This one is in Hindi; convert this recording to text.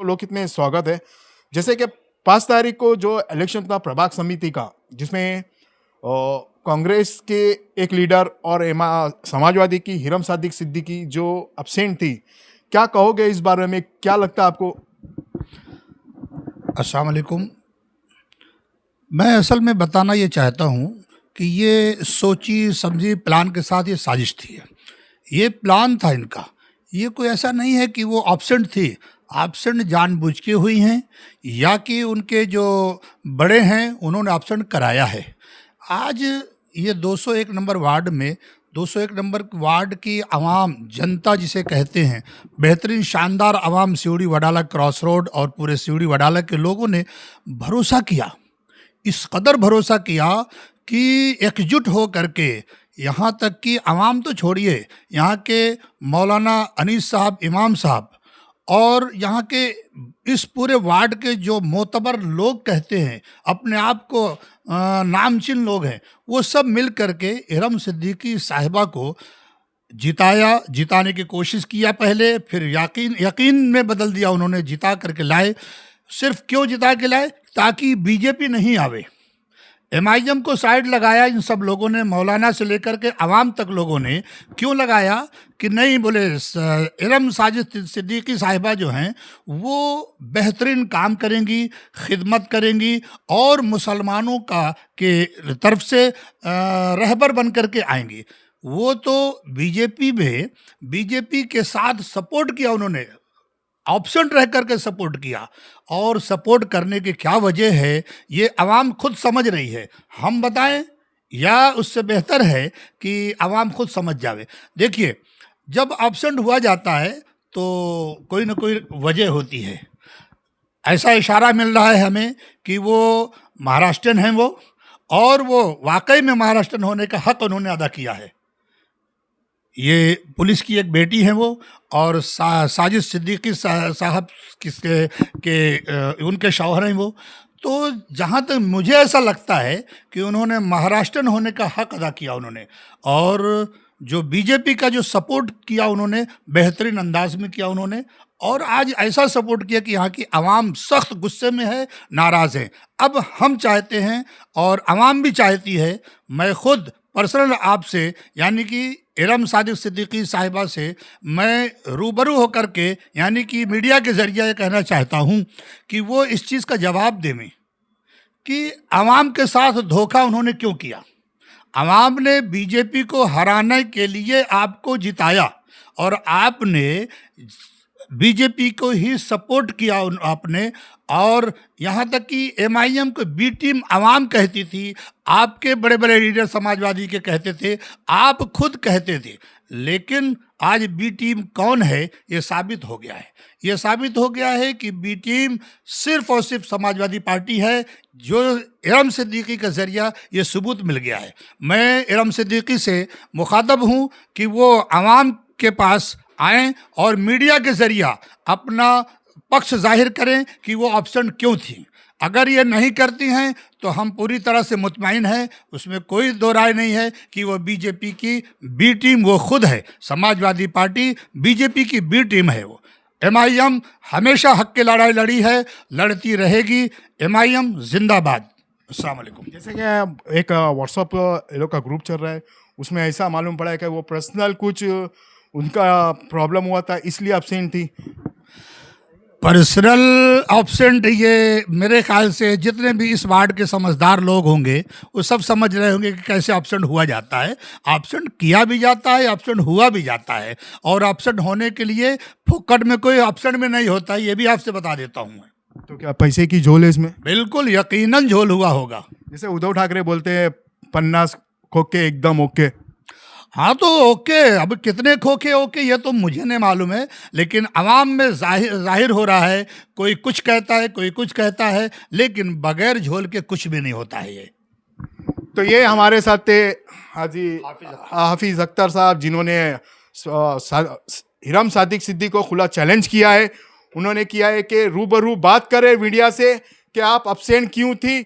लोकहित में स्वागत है। जैसे कि 5 तारीख को जो इलेक्शन था प्रभाग समिति का, जिसमें कांग्रेस के एक लीडर और समाजवादी की हिरम सादिक सिद्दीकी जो एब्सेंट थी, क्या कहोगे इस बारे में? क्या लगता है आपको? अस्सलाम वालेकुम। मैं असल में बताना ये चाहता हूँ कि ये सोची समझी प्लान के साथ ये साजिश थी। ये प्लान था इनका। ये कोई ऐसा नहीं है कि वो एब्सेंट थी। एब्सेंट जानबूझ के हुई हैं या कि उनके जो बड़े हैं उन्होंने एब्सेंट कराया है। आज ये 201 नंबर वार्ड में 201 नंबर वार्ड की आवाम, जनता जिसे कहते हैं, बेहतरीन शानदार आवाम सिवड़ी वडाला क्रॉस रोड और पूरे सिवड़ी वडाला के लोगों ने भरोसा किया, इस कदर भरोसा किया कि एकजुट हो करके यहाँ तक कि आवाम तो छोड़िए, यहाँ के मौलाना अनीस साहब, इमाम साहब और यहाँ के इस पूरे वार्ड के जो मोतबर लोग कहते हैं, अपने आप को नामचीन लोग हैं, वो सब मिल करके हिरम सिद्दीकी साहिबा को जिताने की कोशिश किया पहले, फिर यकीन में बदल दिया उन्होंने, जिता करके लाए। सिर्फ क्यों जिता के लाए? ताकि बीजेपी नहीं आवे। एमआईएम को साइड लगाया इन सब लोगों ने, मौलाना से लेकर के आवाम तक लोगों ने। क्यों लगाया? कि नहीं, बोले हिरम साजिद सिद्दीकी साहिबा जो हैं वो बेहतरीन काम करेंगी, खिदमत करेंगी और मुसलमानों के तरफ से रहबर बन करके आएंगी। वो तो बीजेपी के साथ सपोर्ट किया उन्होंने, ऑप्शन रह करके सपोर्ट किया। और सपोर्ट करने की क्या वजह है ये आवाम खुद समझ रही है। हम बताएं या उससे बेहतर है कि आवाम खुद समझ जावे। देखिए, जब ऑप्शन हुआ जाता है तो कोई ना कोई वजह होती है। ऐसा इशारा मिल रहा है हमें कि वो महाराष्ट्रन हैं वो, और वो वाकई में महाराष्ट्रन होने का हक उन्होंने अदा किया है। ये पुलिस की एक बेटी है वो, और साजिद सिद्दीकी साहब उनके शौहर हैं वो। तो जहाँ तक मुझे ऐसा लगता है कि उन्होंने महाराष्ट्रन होने का हक अदा किया उन्होंने, और जो बीजेपी का जो सपोर्ट किया उन्होंने बेहतरीन अंदाज में किया उन्होंने। और आज ऐसा सपोर्ट किया कि यहाँ की आवाम सख्त गुस्से में है, नाराज़ है। अब हम चाहते हैं और आवाम भी चाहती है, मैं खुद पर्सनल आपसे यानी कि हिरम सादिक सिद्दीकी साहिबा से मैं रूबरू होकर के यानी कि मीडिया के ज़रिए ये कहना चाहता हूँ कि वो इस चीज़ का जवाब दें कि आवाम के साथ धोखा उन्होंने क्यों किया। आवाम ने बीजेपी को हराने के लिए आपको जिताया और आपने बीजेपी को ही सपोर्ट किया आपने। और यहाँ तक कि एमआईएम को बी टीम आवाम कहती थी, आपके बड़े बड़े लीडर समाजवादी के कहते थे, आप खुद कहते थे। लेकिन आज बी टीम कौन है ये साबित हो गया है। ये साबित हो गया है कि बी टीम सिर्फ और सिर्फ समाजवादी पार्टी है, जो हिरम सिद्दीकी के जरिया ये सबूत मिल गया है। मैं हिरम सिद्दीकी से मुखातब हूँ कि वो आवाम के पास आएँ और मीडिया के जरिया अपना पक्ष जाहिर करें कि वो ऑप्शन क्यों थी। अगर ये नहीं करती हैं तो हम पूरी तरह से मुतमईन हैं, उसमें कोई दो राय नहीं है कि वो बीजेपी की बी टीम वो खुद है। समाजवादी पार्टी बीजेपी की बी टीम है। वो एमआईएम हमेशा हक की लड़ाई लड़ी है, लड़ती रहेगी। एमआईएम जिंदाबाद। अस्सलाम वालेकुम। जैसे कि एक व्हाट्सअप ये लोग का ग्रुप चल रहा है, उसमें ऐसा मालूम पड़ा है कि वो पर्सनल कुछ उनका प्रॉब्लम हुआ था इसलिए एब्सेंट थी। पर्सनल एब्सेंट, ये मेरे ख्याल से जितने भी इस वार्ड के समझदार लोग होंगे वो सब समझ रहे होंगे कि कैसे एब्सेंट हुआ जाता है। एब्सेंट किया भी जाता है, एब्सेंट हुआ भी जाता है, और एब्सेंट होने के लिए फोकट में कोई एब्सेंट में नहीं होता, ये भी आपसे बता देता हूँ मैं। तो क्या पैसे की झोल है इसमें? बिल्कुल यकीनन झोल हुआ होगा। जैसे उद्धव ठाकरे बोलते हैं 50 खोखे एकदम ओके। हाँ तो ओके, अब कितने खोखे ओके ये तो मुझे नहीं मालूम है, लेकिन आवाम में जाहिर हो रहा है। कोई कुछ कहता है, कोई कुछ कहता है, लेकिन बगैर झोल के कुछ भी नहीं होता है ये। तो ये हमारे साथ थे हाजी हाफिज अख्तर साहब, जिन्होंने हिरम सादिक सिद्दीकी को खुला चैलेंज किया है। उन्होंने किया है कि रूबरू बात करें मीडिया से कि आप एब्सेंट क्यों थी।